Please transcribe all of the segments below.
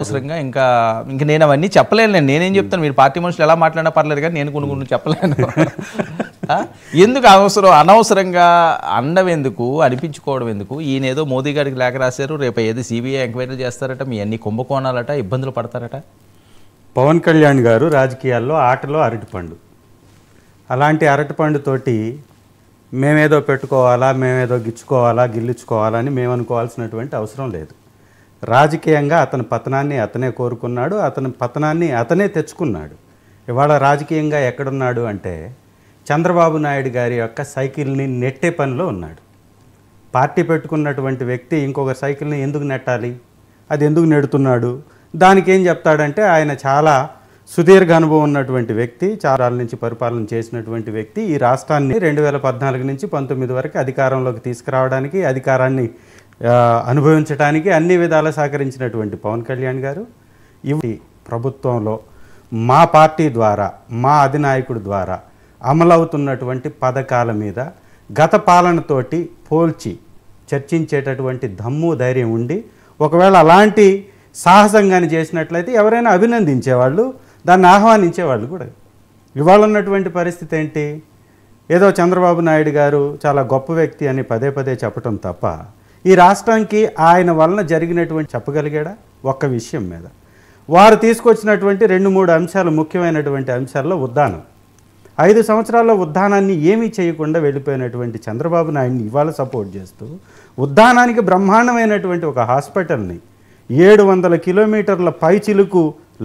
అవసరంగా ఇంకా నేను అవన్నీ చెప్పలేను. నేనేం చెప్తాను, మీరు పార్టీ మనుషులు ఎలా మాట్లాడినా పర్లేదు, కానీ నేను కొన్ని చెప్పలేను. ఎందుకు అనవసరంగా అండం ఎందుకు, అనిపించుకోవడం ఎందుకు? ఈయన ఏదో మోదీ గారికి లేఖ రాశారు, రేపు ఏదో సిబిఐ ఎంక్వైరీ చేస్తారట, మీ అన్ని కుంభకోణాలట, ఇబ్బందులు పడతారట. పవన్ కళ్యాణ్ గారు రాజకీయాల్లో ఆటలో అరటిపండు. అలాంటి అరటిపండుతోటి మేమేదో పెట్టుకోవాలా, మేమేదో గిచ్చుకోవాలా, గిల్లుచుకోవాలని మేము అనుకోవాల్సినటువంటి అవసరం లేదు. రాజకీయంగా అతని పతనాన్ని అతనే కోరుకున్నాడు, అతని పతనాన్ని అతనే తెచ్చుకున్నాడు. ఇవాళ రాజకీయంగా ఎక్కడున్నాడు అంటే చంద్రబాబు నాయుడు గారి యొక్క సైకిల్ని నెట్టే పనిలో ఉన్నాడు. పార్టీ పెట్టుకున్నటువంటి వ్యక్తి ఇంకొక సైకిల్ని ఎందుకు నెట్టాలి, అది ఎందుకు నెడుతున్నాడు, దానికి ఏం చెప్తాడంటే ఆయన చాలా సుదీర్ఘ అనుభవం ఉన్నటువంటి వ్యక్తి, చారాల నుంచి పరిపాలన చేసినటువంటి వ్యక్తి, ఈ రాష్ట్రాన్ని 2014 నుంచి 19 వరకు అధికారంలోకి తీసుకురావడానికి, అధికారాన్ని అనుభవించడానికి అన్ని విధాలా సహకరించినటువంటి పవన్ కళ్యాణ్ గారు ఇవి ప్రభుత్వంలో మా పార్టీ ద్వారా, మా అధినాయకుడి ద్వారా అమలవుతున్నటువంటి పథకాల మీద గత పాలనతోటి పోల్చి చర్చించేటటువంటి దమ్ము ధైర్యం ఉండి, ఒకవేళ అలాంటి సాహసంగాని చేసినట్లయితే ఎవరైనా అభినందించేవాళ్ళు, దాన్ని ఆహ్వానించేవాళ్ళు కూడా. ఇవాళ ఉన్నటువంటి పరిస్థితి ఏంటి, ఏదో చంద్రబాబు నాయుడు గారు చాలా గొప్ప వ్యక్తి అని పదే పదే చెప్పటం తప్ప ఈ రాష్ట్రానికి ఆయన వలన జరిగినటువంటి చెప్పగలిగాడా? ఒక్క విషయం మీద వారు తీసుకొచ్చినటువంటి 2-3 అంశాలు, ముఖ్యమైనటువంటి అంశాల్లో ఉద్దానం. 5 సంవత్సరాల్లో ఉద్దానాన్ని ఏమీ చేయకుండా వెళ్ళిపోయినటువంటి చంద్రబాబు నాయుడిని ఇవాళ సపోర్ట్ చేస్తూ ఉద్దానానికి బ్రహ్మాండమైనటువంటి ఒక హాస్పిటల్ని 700 కిలోమీటర్ల పైచిలుకు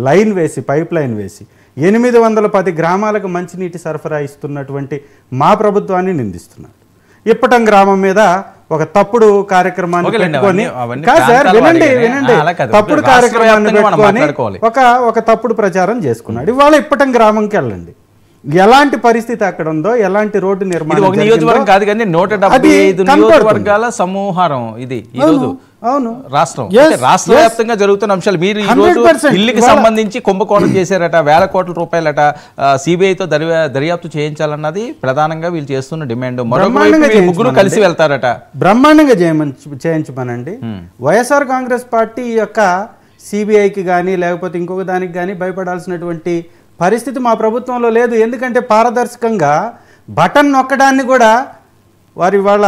లైన్ వేసి, పైప్ లైన్ వేసి 810 గ్రామాలకు మంచినీటి సరఫరా ఇస్తున్నటువంటి మా ప్రభుత్వాన్ని నిందిస్తున్నారు. ఇప్పటం గ్రామం మీద ఒక తప్పుడు కార్యక్రమాన్ని పెట్టుకొని, తప్పుడు కార్యక్రమాన్ని పెట్టుకొని ఒక తప్పుడు ప్రచారం చేసుకున్నాడు. ఇవాళ ఇప్పటం గ్రామంకి వెళ్ళండి, ఎలాంటి పరిస్థితి అక్కడ ఉందో, ఎలాంటి రోడ్డు నిర్మాణం, నియోజకవర్గం కాదు కానీ 175 నియోజకవర్గాల సమూహారం ఇది ఈరోజు. అవును, రాష్ట్ర వ్యాప్తంగా జరుగుతున్న అంశాలు. మీరు ఈ రోజు ఇల్లుకి సంబంధించి కుంభకోణం చేశారట, వేల కోట్ల రూపాయలట, సిబిఐతో దర్యాప్తు చేయించాలన్నది ప్రధానంగా వీళ్ళు చేస్తున్న డిమాండ్. ముగ్గురు కలిసి వెళ్తారట, బ్రహ్మాండంగా చేయించమనండి. వైఎస్ఆర్ కాంగ్రెస్ పార్టీ యొక్క సిబిఐకి కానీ లేకపోతే ఇంకొక దానికి కానీ భయపడాల్సినటువంటి పరిస్థితి మా ప్రభుత్వంలో లేదు. ఎందుకంటే పారదర్శకంగా బటన్ నొక్కడాన్ని కూడా వారి వాళ్ళ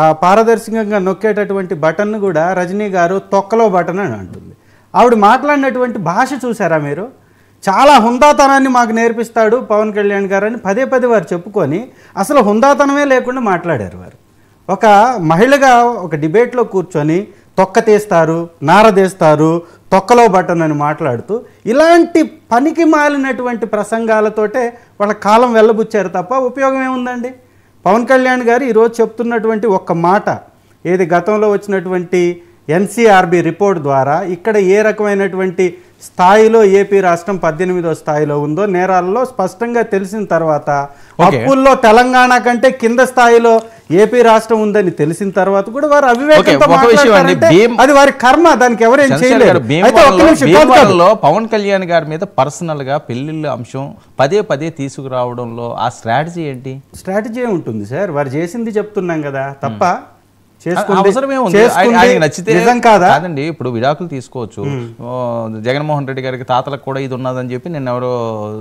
ఆ పారదర్శకంగా నొక్కేటటువంటి బటన్ను కూడా రజనీ గారు తొక్కలో బటన్ అని అంటుంది. ఆవిడ మాట్లాడినటువంటి భాష చూసారా మీరు? చాలా హుందాతనాన్ని మాకు నేర్పిస్తాడు పవన్ కళ్యాణ్ గారు అని పదే పదే వారు చెప్పుకొని అసలు హుందాతనమే లేకుండా మాట్లాడారు. వారు ఒక మహిళగా ఒక డిబేట్లో కూర్చొని తొక్క తీస్తారు, నారదేస్తారు, తొక్కలో బటన్ అని మాట్లాడుతూ ఇలాంటి పనికి మాలినటువంటి ప్రసంగాలతోటే వాళ్ళ కాలం వెళ్ళబుచ్చారు తప్ప ఉపయోగం ఏముందండి? పవన్ కళ్యాణ్ గారు ఈరోజు చెప్తున్నటువంటి ఒక్క మాట, ఏది గతంలో వచ్చినటువంటి ఎన్సీఆర్బీ రిపోర్ట్ ద్వారా ఇక్కడ ఏ రకమైనటువంటి స్థాయిలో ఏపీ రాష్ట్రం 18వ స్థాయిలో ఉందో నేరాలలో స్పష్టంగా తెలిసిన తర్వాత, అప్పుల్లో తెలంగాణ కంటే కింద స్థాయిలో ఏపీ రాష్ట్రం ఉందని తెలిసిన తర్వాత కూడా వారు అవివేకంతో మాట్లాడారంటే అది వారి కర్మ, దానికి ఎవరేం చేయలేరు. పవన్ కళ్యాణ్ గారి మీద పర్సనల్ గా పెళ్లిళ్ళ అంశం పదే పదే తీసుకురావడంలో ఆ స్ట్రాటజీ ఏంటి? స్ట్రాటజీ ఉంటుంది సార్, వారు చేసింది చెప్తున్నాం కదా తప్ప కాదండి. ఇప్పుడు విడాకులు తీసుకోవచ్చు, జగన్మోహన్ రెడ్డి గారికి తాతలకు కూడా ఇది ఉన్నదని చెప్పి నిన్న ఎవరో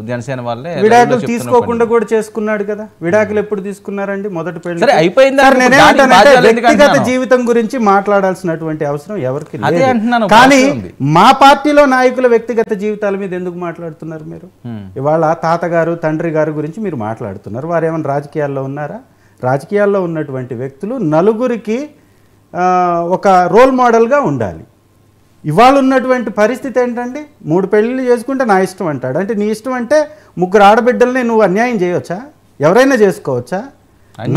జనసేన వాళ్ళే విడాకులు తీసుకోకుండా కూడా చేసుకున్నాడు కదా. విడాకులు ఎప్పుడు తీసుకున్నారండి? మొదటి పెళ్లి అయిపోయింది. వ్యక్తిగత జీవితం గురించి మాట్లాడాల్సినటువంటి అవసరం ఎవరికి లేదు. కానీ మా పార్టీలో నాయకుల వ్యక్తిగత జీవితాల మీద ఎందుకు మాట్లాడుతున్నారు మీరు? ఇవాళ తాతగారు, తండ్రి గారు గురించి మీరు మాట్లాడుతున్నారు. వారు ఏమైనా రాజకీయాల్లో ఉన్నారా? రాజకీయాల్లో ఉన్నటువంటి వ్యక్తులు నలుగురికి ఒక రోల్ మోడల్గా ఉండాలి. ఇవాళ ఉన్నటువంటి పరిస్థితి ఏంటండి, 3 పెళ్ళిళ్ళు చేసుకుంటే నా ఇష్టం అంటాడు. అంటే నీ ఇష్టం అంటే 3 ఆడబిడ్డల్ని నువ్వు అన్యాయం చేయవచ్చా? ఎవరైనా చేసుకోవచ్చా?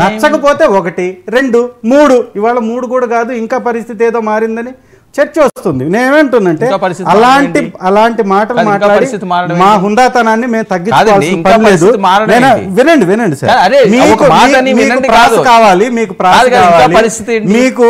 నచ్చకపోతే 1, 2, 3, ఇవాళ 3 కూడా కాదు, ఇంకా పరిస్థితి ఏదో మారిందని చర్చ వస్తుంది. నేనేమంటున్నంటే అలాంటి మాటలు మాట్లాడి మా హుందాతనాన్ని మేము తగ్గించుకోవాల్సిన పని లేదు. వినండి సార్, మీకు ప్రాస కావాలి, మీకు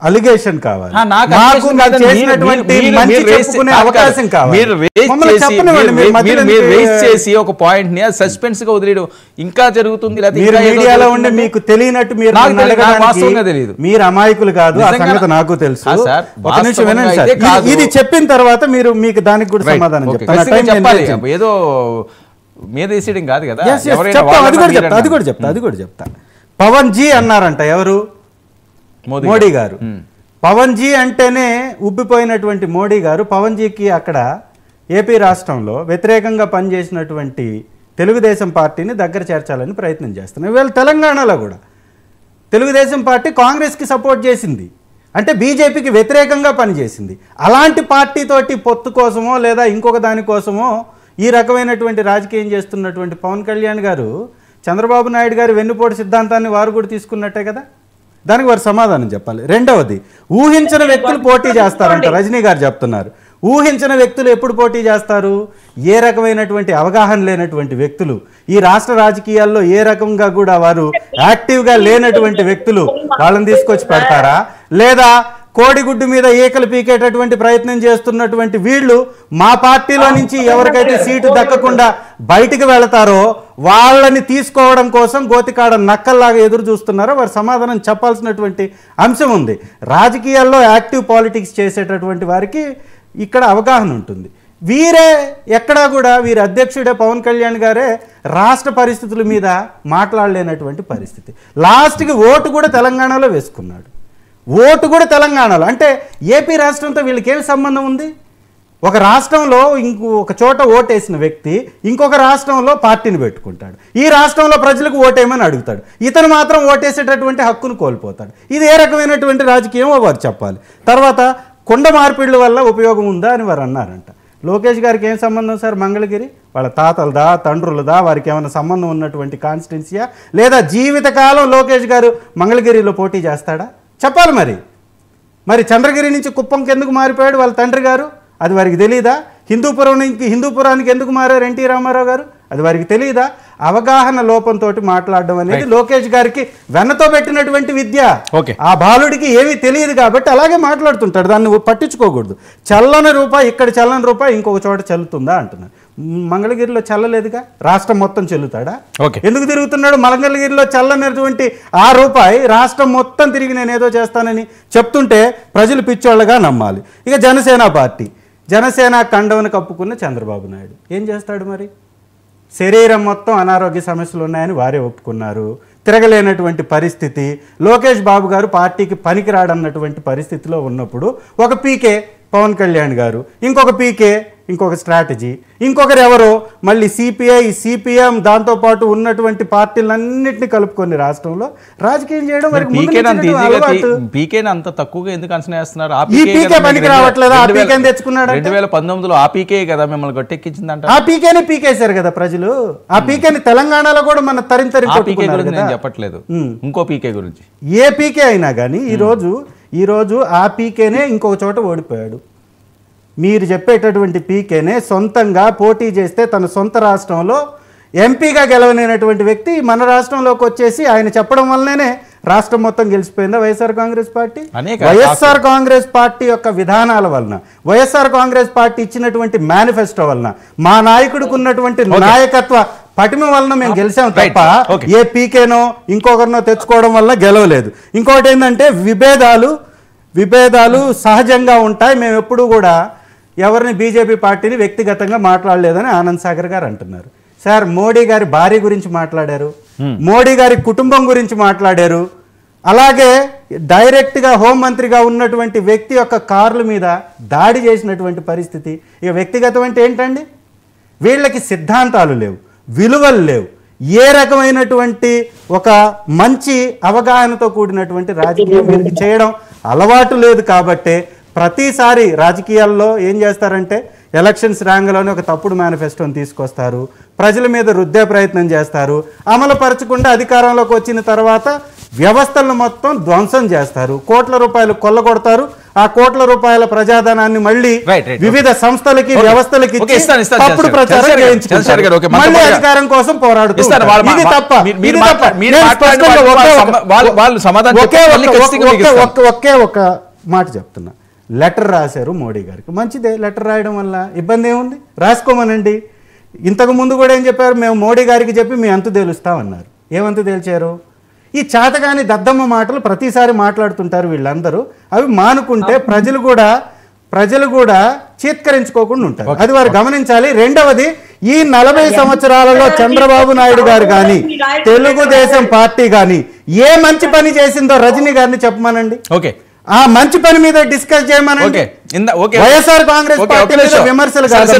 అలిగేషన్ కావాలి, నాకు మాకు allegation మీరు కాదండి. చేసినటువంటి మీరు మంచి raise చెప్పుకునే కాదు, అవకాశం కావాలి. మీరు raise మమ్మల్ని చేసి- చెప్పనివ్వండి, మీరు మధ్యలో మీరు raise ఎందుకు- చేసి ఒక పాయింట్ ని సస్పెన్స్ గా వదిలేయడం ఇంకా జరుగుతుంది, లేకపోతే మీరు ఇంకా ఏదో మీడియాలో ఉండి జరుగుతుందంటే మీకు తెలియనట్టు మీరు నాకు నన్ను తెలియదు, నాకు అడగడానికి వాస్తవంగా తెలియదు. మీరు అమాయకులు కాదు, ఆ నిజంగా సంగతి నాకు తెలుసు. సార్, ఒక నిమిషం వాస్తవంగా వినండి సార్, అయితే కాదు. ఇది చెప్పిన తర్వాత మీరు మీకు దానికి కూడా Right. సమాధానం Okay. చెప్తాను. ఖచ్చితంగా టైం నేను చెప్పాలి, ఇచ్చాను. ఏదో మీద వేసేయడం కాదు కదా. Yes, yes, ఎవరైనా చెప్తాం, వాళ్ళన్నా అది కూడా చెప్తా, మీరన్నా. అది కూడా చెప్తా. పవన్ జీ అన్నారంట, ఎవరు? మోడీ గారు. పవన్ జీ అంటేనే ఉబ్బిపోయినటువంటి మోడీ గారు పవన్ జీకి అక్కడ ఏపీ రాష్ట్రంలో వ్యతిరేకంగా పనిచేసినటువంటి తెలుగుదేశం పార్టీని దగ్గర చేర్చాలని ప్రయత్నం చేస్తున్నారు. వీళ్ళు తెలంగాణలో కూడా తెలుగుదేశం పార్టీ కాంగ్రెస్కి సపోర్ట్ చేసింది, అంటే బీజేపీకి వ్యతిరేకంగా పనిచేసింది. అలాంటి పార్టీతోటి పొత్తు కోసమో లేదా ఇంకొక దానికోసమో ఈ రకమైనటువంటి రాజకీయం చేస్తున్నటువంటి పవన్ కళ్యాణ్ గారు చంద్రబాబు నాయుడు గారి వెన్నుపోటు సిద్ధాంతాన్ని వారు కూడా తీసుకున్నట్టే కదా, దానికి వారు సమాధానం చెప్పాలి. రెండవది, ఊహించిన వ్యక్తులు పోటీ చేస్తారంట రజనీ గారు చెప్తున్నారు. ఊహించిన వ్యక్తులు ఎప్పుడు పోటీ చేస్తారు? ఏ రకమైనటువంటి అవగాహన లేనటువంటి వ్యక్తులు, ఈ రాష్ట్ర రాజకీయాల్లో ఏ రకంగా కూడా వారు యాక్టివ్గా లేనటువంటి వ్యక్తులు వాళ్ళని తీసుకొచ్చి పెడతారా? లేదా కోడిగుడ్డు మీద ఈకలు పీకేటటువంటి ప్రయత్నం చేస్తున్నటువంటి వీళ్ళు మా పార్టీలో నుంచి ఎవరికైతే సీటు దక్కకుండా బయటికి వెళతారో వాళ్ళని తీసుకోవడం కోసం గోతికాడ నక్కల్లాగా ఎదురు చూస్తున్నారో వారు సమాధానం చెప్పాల్సినటువంటి అంశం ఉంది. రాజకీయాల్లో యాక్టివ్ పాలిటిక్స్ చేసేటటువంటి వారికి ఇక్కడ అవగాహన ఉంటుంది. వీరే ఎక్కడా కూడా వీరి అధ్యక్షుడే పవన్ కళ్యాణ్ గారే రాష్ట్ర పరిస్థితుల మీద మాట్లాడలేనటువంటి పరిస్థితి. లాస్ట్కి ఓటు కూడా తెలంగాణలో వేసుకున్నాడు. ఓటు కూడా తెలంగాణలో, అంటే ఏపీ రాష్ట్రంతో వీళ్ళకి ఏమి సంబంధం ఉంది? ఒక రాష్ట్రంలో ఒక చోట ఓటేసిన వ్యక్తి ఇంకొక రాష్ట్రంలో పార్టీని పెట్టుకుంటాడు, ఈ రాష్ట్రంలో ప్రజలకు ఓటేయమని అడుగుతాడు, ఇతను మాత్రం ఓటేసేటటువంటి హక్కును కోల్పోతాడు. ఇది ఏ రకమైనటువంటి రాజకీయమో వారు చెప్పాలి. తర్వాత కొండ మార్పిడుల వల్ల ఉపయోగం ఉందా అని వారు అన్నారంట. లోకేష్ గారికి ఏం సంబంధం సార్? మంగళగిరి వాళ్ళ తాతలదా తండ్రులదా, వారికి ఏమైనా సంబంధం ఉన్నటువంటి కాన్స్టిట్యున్సీయా? లేదా జీవితకాలం లోకేష్ గారు మంగళగిరిలో పోటీ చేస్తాడా? చెప్పాలి. మరి చంద్రగిరి నుంచి కుప్పంకి ఎందుకు మారిపోయాడు వాళ్ళ తండ్రి గారు? అది వారికి తెలియదా? హిందూపురానికి ఎందుకు మారారు ఎన్టీ రామారావు గారు? అది వారికి తెలియదా? అవగాహన లోపంతో మాట్లాడడం అనేది లోకేష్ గారికి వెన్నతో పెట్టినటువంటి విద్య. ఆ బాలుడికి ఏమీ తెలియదు కాబట్టి అలాగే మాట్లాడుతుంటాడు, దాన్ని పట్టించుకోకూడదు. చల్లని రూపాయి ఇక్కడ, చల్లని రూపాయి ఇంకొక చోట చల్లుతుందా అంటున్నారు. మంగళగిరిలో చల్లలేదుగా, రాష్ట్రం మొత్తం చెల్లుతాడా? ఎందుకు తిరుగుతున్నాడు? మంగళగిరిలో చల్లనటువంటి ఆ రూపాయి రాష్ట్రం మొత్తం తిరిగి నేను ఏదో చేస్తానని చెప్తుంటే ప్రజలు పిచ్చోళ్ళగా నమ్మాలి. ఇక జనసేన కండవను కప్పుకున్న చంద్రబాబు నాయుడు ఏం చేస్తాడు? మరి శరీరం మొత్తం అనారోగ్య సమస్యలు ఉన్నాయని వారే ఒప్పుకున్నారు. తిరగలేనటువంటి పరిస్థితి, లోకేష్ బాబు గారు పార్టీకి పనికిరాడన్నటువంటి పరిస్థితిలో ఉన్నప్పుడు ఒక పీకే పవన్ కళ్యాణ్ గారు, ఇంకొక పీకే ఇంకొక స్ట్రాటజీ, ఇంకొకరు ఎవరో మళ్ళీ సిపిఐ సిపిఎం దాంతోపాటు ఉన్నటువంటి పార్టీలన్నింటినీ కలుపుకొని రాష్ట్రంలో రాజకీయం చేయడం వరకు పీకేని అంత తక్కువగా ఎందుకు అంచనా వేస్తున్నారు? ఈ పీకే పనికి రావట్లేదా? ఆ పీకేని తెచ్చుకున్నాడు. 2019లో ఆ పీకే కదా మిమ్మల్ని గట్టెక్కించిందంట. ఆ పీకేని పీకేశారు కదా ప్రజలు. ఆ పీకేని తెలంగాణలో కూడా మన తరిం నేను చెప్పట్లేదు, ఇంకో పీకే గురించి. ఏ పీకే అయినా కానీ ఈరోజు ఆ పీకేనే ఇంకొక చోట ఓడిపోయాడు. మీరు చెప్పేటటువంటి పీకేనే సొంతంగా పోటీ చేస్తే తన సొంత రాష్ట్రంలో ఎంపీగా గెలవలేనటువంటి వ్యక్తి మన రాష్ట్రంలోకి వచ్చేసి ఆయన చెప్పడం వల్లనే రాష్ట్రం మొత్తం గెలిచిపోయిందా వైఎస్ఆర్ కాంగ్రెస్ పార్టీ? వైఎస్ఆర్ కాంగ్రెస్ పార్టీ యొక్క విధానాల వలన, వైఎస్ఆర్ కాంగ్రెస్ పార్టీ ఇచ్చినటువంటి మేనిఫెస్టో వలన, మా నాయకుడికి ఉన్నటువంటి నాయకత్వ పటిమ వలన మేము గెలిచాం తప్ప ఏ పీకేనో ఇంకొకరినో తెచ్చుకోవడం వల్ల గెలవలేదు. ఇంకోటి ఏంటంటే విభేదాలు సహజంగా ఉంటాయి. మేము ఎప్పుడు కూడా ఎవరిని బీజేపీ పార్టీని వ్యక్తిగతంగా మాట్లాడలేదని ఆనంద్ సాగర్ గారు అంటున్నారు. సార్, మోడీ గారి భార్య గురించి మాట్లాడారు, మోడీ గారి కుటుంబం గురించి మాట్లాడారు, అలాగే డైరెక్ట్గా హోంమంత్రిగా ఉన్నటువంటి వ్యక్తి యొక్క కార్ల మీద దాడి చేసినటువంటి పరిస్థితి. ఇక వ్యక్తిగతం అంటే ఏంటండి? వీళ్ళకి సిద్ధాంతాలు లేవు, విలువలు లేవు, ఏ రకమైనటువంటి ఒక మంచి అవగాహనతో కూడినటువంటి రాజకీయం వీరికి చేయడం అలవాటు లేదు. కాబట్టే ప్రతిసారి రాజకీయాల్లో ఏం చేస్తారంటే ఎలక్షన్స్ ర్యాంగ్లోనే ఒక తప్పుడు మేనిఫెస్టోని తీసుకొస్తారు, ప్రజల మీద రుద్దే ప్రయత్నం చేస్తారు, అమలుపరచకుండా అధికారంలోకి వచ్చిన తర్వాత వ్యవస్థలను మొత్తం ధ్వంసం చేస్తారు, కోట్ల రూపాయలు కొల్లగొడతారు, ఆ కోట్ల రూపాయల ప్రజాధనాన్ని మళ్ళీ వివిధ సంస్థలకి వ్యవస్థలకి తప్పుడు ప్రచారం చేయించుకుంటారు, మళ్ళీ అధికారం కోసం పోరాడుతారు. ఇది తప్ప ఒకే ఒక మాట చెప్తున్నా, లెటర్ రాశారు మోడీ గారికి, మంచిదే. లెటర్ రాయడం వల్ల ఇబ్బంది ఏముంది, రాసుకోమనండి. ఇంతకు ముందు కూడా ఏం చెప్పారు, మేము మోడీ గారికి చెప్పి మీ అంతు తేలుస్తామన్నారు. ఏమంతు తేల్చారు? ఈ చాతగాని దద్దమ్మ మాటలు ప్రతిసారి మాట్లాడుతుంటారు వీళ్ళందరూ. అవి మానుకుంటే ప్రజలు కూడా చీత్కరించుకోకుండా ఉంటారు. అది వారు గమనించాలి. రెండవది, ఈ 40 సంవత్సరాలలో చంద్రబాబు నాయుడు గారు కానీ తెలుగుదేశం పార్టీ కానీ ఏ మంచి పని చేసిందో రజనీ గారిని చెప్పమనండి. ఓకే, ఆ మంచి పని మీద డిస్కస్ చేయమనండి. వైఎస్ఆర్ కాంగ్రెస్ పార్టీ మీద విమర్శలు కాదు,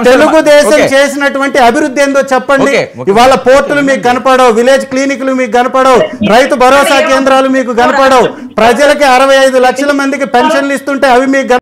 తెలుగుదేశం చేసినటువంటి అభివృద్ధి ఏందో చెప్పండి. ఇవాళ పోర్టులు మీకు కనపడవు, విలేజ్ క్లినిక్లు మీకు కనపడవు, రైతు భరోసా కేంద్రాలు మీకు కనపడవు, ప్రజలకి 65 లక్షల మందికి పెన్షన్లు ఇస్తుంటే అవి మీకు